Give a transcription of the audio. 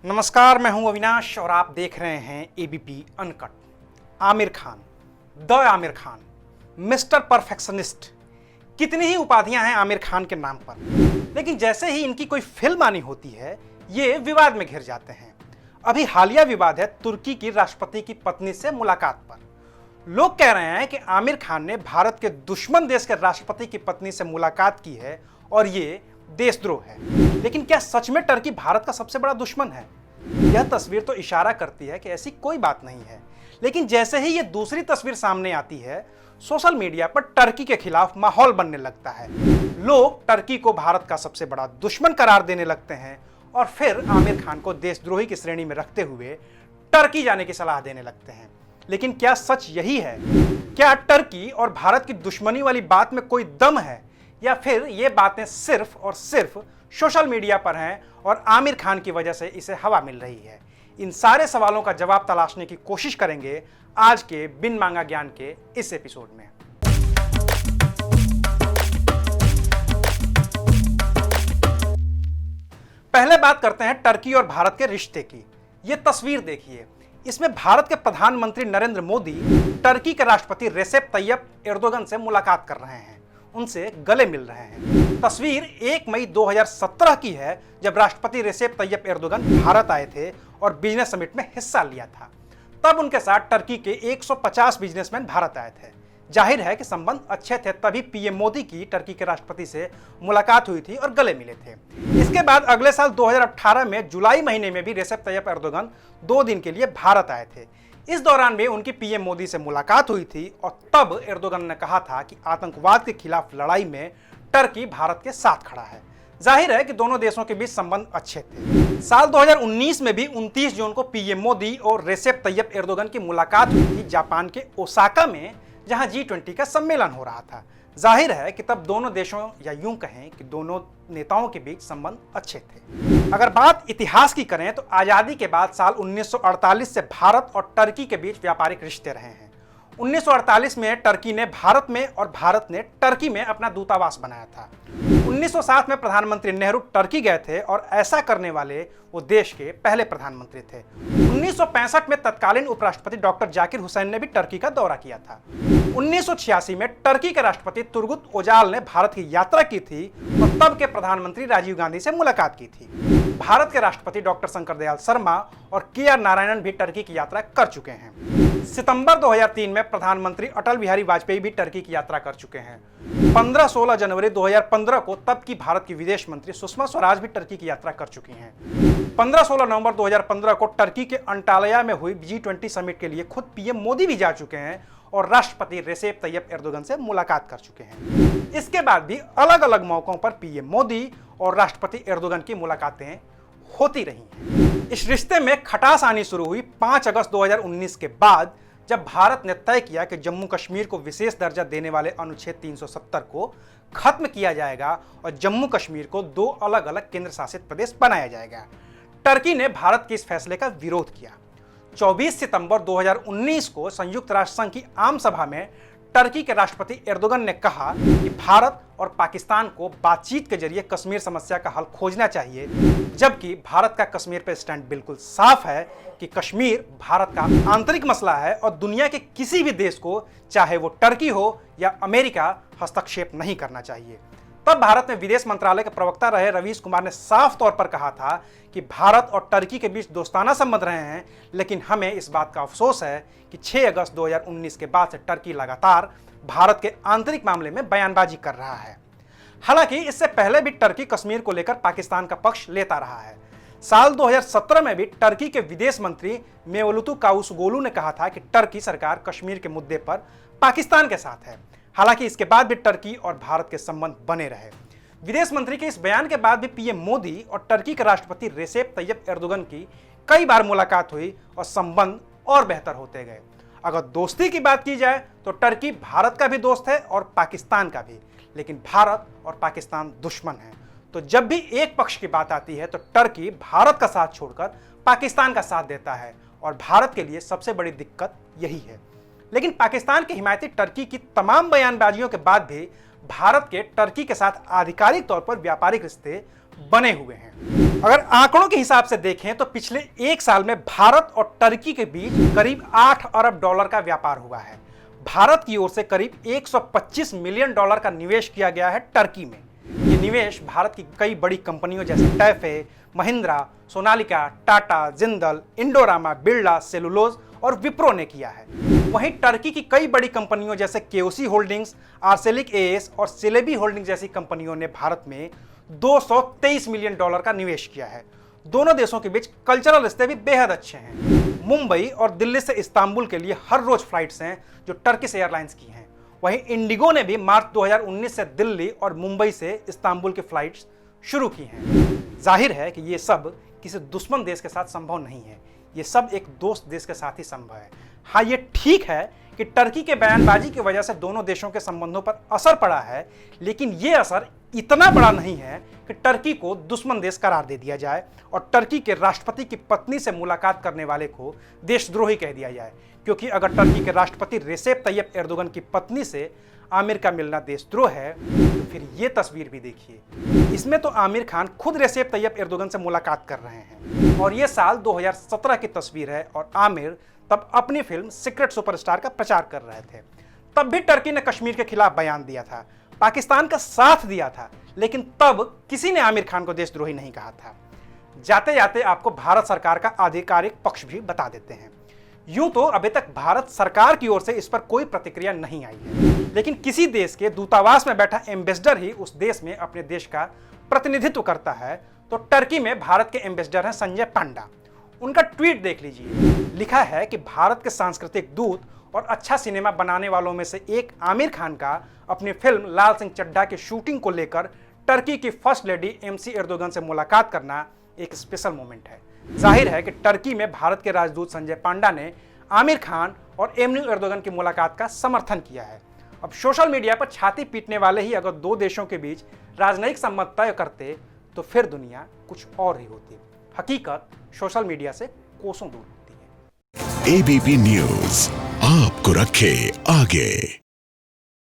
नमस्कार, मैं हूं अविनाश और आप देख रहे हैं ABP uncut. Aamir Khan, the Aamir Khan, mister perfectionist, कितनी ही उपाधियां हैं आमिर खान के नाम पर, लेकिन जैसे ही इनकी कोई फिल्म आनी होती है ये विवाद में घिर जाते हैं। अभी हालिया विवाद है तुर्की की राष्ट्रपति की पत्नी से मुलाकात पर। लोग कह रहे हैं कि आमिर खान ने भारत के दुश्मन देश के राष्ट्रपति की पत्नी से मुलाकात की है और ये देशद्रोह है। लेकिन क्या सच में टर्की भारत का सबसे बड़ा दुश्मन है? यह तस्वीर तो इशारा करती है कि ऐसी कोई बात नहीं है, लेकिन जैसे ही ये दूसरी तस्वीर सामने आती है सोशल मीडिया पर टर्की के खिलाफ माहौल बनने लगता है। लोग टर्की को भारत का सबसे बड़ा दुश्मन करार देने लगते हैं और फिर आमिर खान को देशद्रोही की श्रेणी में रखते हुए टर्की जाने की सलाह देने लगते हैं। लेकिन क्या सच यही है? क्या टर्की और भारत की दुश्मनी वाली बात में कोई दम है, या फिर ये बातें सिर्फ और सिर्फ सोशल मीडिया पर हैं और आमिर खान की वजह से इसे हवा मिल रही है? इन सारे सवालों का जवाब तलाशने की कोशिश करेंगे आज के बिन मांगा ज्ञान के इस एपिसोड में। पहले बात करते हैं टर्की और भारत के रिश्ते की। ये तस्वीर देखिए, इसमें भारत के प्रधानमंत्री नरेंद्र मोदी टर्की के राष्ट्रपति रेसेप तैयप एर्दोगन से मुलाकात कर रहे हैं, उनसे गले मिल रहे हैं। तस्वीर 1 मई 2017 की है, जब राष्ट्रपति रेसेप तैयप एर्दोगन भारत आए थे और बिजनेस समिट में हिस्सा लिया था। तब उनके साथ टर्की के 150 बिजनेसमैन भारत आए थे। जाहिर है कि संबंध अच्छे थे, तभी पीएम मोदी की टर्की के राष्ट्रपति से मुलाकात हुई थी और गले मिले थे। इसके बाद अगले साल 2018 में जुलाई महीने में भी रेसेप तैयप एर्दोगन 2 दिन के लिए भारत आए थे। इस दौरान भी उनकी पीएम मोदी से मुलाकात हुई थी और तब एर्दोगन ने कहा था कि आतंकवाद के खिलाफ लड़ाई में टर्की भारत के साथ खड़ा है। जाहिर है कि दोनों देशों के बीच संबंध अच्छे थे। साल 2019 में भी 29 जून को पीएम मोदी और रेसेप तैयप एर्दोगन की मुलाकात हुई थी जापान के ओसाका में, जहां G20 का सम्मेलन हो रहा था। जाहिर है कि तब दोनों देशों, या यूं कहें कि दोनों नेताओं के बीच संबंध अच्छे थे। अगर बात इतिहास की करें तो आजादी के बाद साल 1948 से भारत और टर्की के बीच व्यापारिक रिश्ते रहे हैं। 1948 में टर्की ने भारत में और भारत ने टर्की में अपना दूतावास बनाया था। 1907 में प्रधानमंत्री नेहरू टर्की गए थे और ऐसा करने वाले वो देश के पहले प्रधानमंत्री थे। 1965 में तत्कालीन उपराष्ट्रपति डॉक्टर जाकिर हुसैन ने भी टर्की का दौरा किया था। 1986 में टर्की के राष्ट्रपति तुर्गुत ओजाल ने भारत की यात्रा की थी और तब के प्रधानमंत्री राजीव गांधी से मुलाकात की थी। भारत के राष्ट्रपति डॉक्टर शंकर दयाल शर्मा और KR नारायणन भी टर्की की यात्रा कर चुके हैं। सितंबर 2003 में प्रधानमंत्री अटल बिहारी वाजपेयी भी टर्की की यात्रा कर चुके हैं। 15-16 जनवरी 2015 को तब की भारत की विदेश मंत्री सुषमा स्वराज भी टर्की की यात्रा कर चुकी हैं। 15-16 नवंबर 2015 को टर्की के अंटालया में हुई G20 समिट के लिए खुद पीएम मोदी भी जा चुके हैं और राष्ट्रपति रेसेप तैयप एर्दोगन से मुलाकात कर चुके हैं। इसके बाद भी अलग अलग मौकों पर पीएम मोदी और राष्ट्रपति एर्दोगन की मुलाकातें होती रही हैं। इस रिश्ते में खटास आनी शुरू हुई 5 अगस्त 2019 के बाद, जब भारत ने तय किया कि जम्मू कश्मीर को विशेष दर्जा देने वाले अनुच्छेद 370 को खत्म किया जाएगा और जम्मू कश्मीर को 2 अलग अलग केंद्र शासित प्रदेश बनाया जाएगा। टर्की ने भारत के इस फैसले का विरोध किया। 24 सितंबर 2019 को संयुक्त राष्ट्र संघ की आम सभा में टर्की के राष्ट्रपति एर्दोगन ने कहा कि भारत और पाकिस्तान को बातचीत के जरिए कश्मीर समस्या का हल खोजना चाहिए, जबकि भारत का कश्मीर पर स्टैंड बिल्कुल साफ है कि कश्मीर भारत का आंतरिक मसला है और दुनिया के किसी भी देश को, चाहे वो टर्की हो या अमेरिका, हस्तक्षेप नहीं करना चाहिए। तब भारत में विदेश मंत्रालय के प्रवक्ता रहे रवीश कुमार ने साफ तौर पर कहा था कि भारत और टर्की के बीच दोस्ताना संबंध रहे हैं, लेकिन हमें इस बात का अफसोस है कि 6 अगस्त 2019 के बाद से टर्की लगातार भारत के आंतरिक मामले में बयानबाजी कर रहा है। हालांकि इससे पहले भी टर्की कश्मीर को लेकर पाकिस्तान का पक्ष लेता रहा है। साल 2017 में भी टर्की के विदेश मंत्री मेवलुतु कावुसोगलू ने कहा था कि टर्की सरकार कश्मीर के मुद्दे पर पाकिस्तान के साथ है। हालांकि इसके बाद भी टर्की और भारत के संबंध बने रहे। विदेश मंत्री के इस बयान के बाद भी पीएम मोदी और टर्की के राष्ट्रपति रेसेप तैयप एर्दोगन की कई बार मुलाकात हुई और संबंध और बेहतर होते गए। अगर दोस्ती की बात की जाए तो टर्की भारत का भी दोस्त है और पाकिस्तान का भी, लेकिन भारत और पाकिस्तान दुश्मन हैं। तो जब भी एक पक्ष की बात आती है तो टर्की भारत का साथ छोड़कर पाकिस्तान का साथ देता है और भारत के लिए सबसे बड़ी दिक्कत यही है। लेकिन पाकिस्तान के हिमायती टर्की की तमाम बयानबाजियों के बाद भी भारत के टर्की के साथ आधिकारिक तौर पर व्यापारिक रिश्ते बने हुए हैं। अगर आंकड़ों के हिसाब से देखें तो पिछले एक साल में भारत और टर्की के बीच करीब 8 अरब डॉलर का व्यापार हुआ है। भारत की ओर से करीब 125 मिलियन डॉलर का निवेश किया गया है टर्की में। ये निवेश भारत की कई बड़ी कंपनियों जैसे TAFE, Mahindra, Sonalika, Tata, Jindal, Indorama, Birla, cellulose और विप्रो ने किया है। वहीं टर्की की कई बड़ी कंपनियों जैसे केओसी होल्डिंग्स, आर्सेलिक एएस और सिलेबी होल्डिंग्स जैसी कंपनियों ने भारत में 223 मिलियन डॉलर का निवेश किया है। दोनों देशों के बीच कल्चरल रिश्ते भी बेहद अच्छे हैं। मुंबई और दिल्ली से इस्तांबुल के लिए हर रोज फ्लाइट्स हैं जो टर्किश एयरलाइंस की हैं। वहीं इंडिगो ने भी मार्च 2019 से दिल्ली और मुंबई से इस्तांबुल की फ्लाइट्स शुरू की हैं। जाहिर है कि ये सब किसी दुश्मन देश के साथ संभव नहीं है, ये सब एक दोस्त देश के साथ ही संभव है। हाँ, ये ठीक है कि टर्की के बयानबाजी की वजह से दोनों देशों के संबंधों पर असर पड़ा है, लेकिन ये असर इतना बड़ा नहीं है कि टर्की को दुश्मन देश करार दे दिया जाए और टर्की के राष्ट्रपति की पत्नी से मुलाकात करने वाले को देशद्रोही कह दिया जाए। क्योंकि अगर टर्की के राष्ट्रपति रेसेप तैयब एर्दोगन की पत्नी से आमिर का मिलना देशद्रोह है, तो फिर ये तस्वीर भी देखिए। इसमें तो आमिर खान खुद रेसेप तैयब एर्दोगन से मुलाकात कर रहे हैं और ये साल 2017 की तस्वीर है और आमिर तब अपनी फिल्म सीक्रेट सुपरस्टार का प्रचार कर रहे थे। तब भी टर्की ने कश्मीर के खिलाफ बयान दिया था, पाकिस्तान का साथ दिया था, लेकिन तब किसी ने आमिर खान को देशद्रोही नहीं कहा था। जाते जाते आपको भारत सरकार का आधिकारिक पक्ष भी बता देते हैं। यूं तो अभी तक भारत सरकार की ओर से इस पर कोई प्रतिक्रिया नहीं आई है, लेकिन किसी देश के दूतावास में बैठा एम्बेसडर ही उस देश में अपने देश का प्रतिनिधित्व करता है। तो टर्की में भारत के एम्बेसडर हैं संजय पांडा। उनका ट्वीट देख लीजिए। लिखा है कि भारत के सांस्कृतिक दूत और अच्छा सिनेमा बनाने वालों में से एक आमिर खान का अपनी फिल्म लाल सिंह चड्ढा की शूटिंग को लेकर टर्की की फर्स्ट लेडी एमसी एर्दोगन से मुलाकात करना एक स्पेशल मोमेंट है। जाहिर है कि टर्की में भारत के राजदूत संजय पांडा ने आमिर खान और एमसी एर्दोगन की मुलाकात का समर्थन किया है। अब सोशल मीडिया पर छाती पीटने वाले ही अगर दो देशों के बीच राजनयिक संबंध तय करते तो फिर दुनिया कुछ और ही होती। हकीकत सोशल मीडिया से कोसों दूर होती है। एबीपी न्यूज आपको रखे आगे।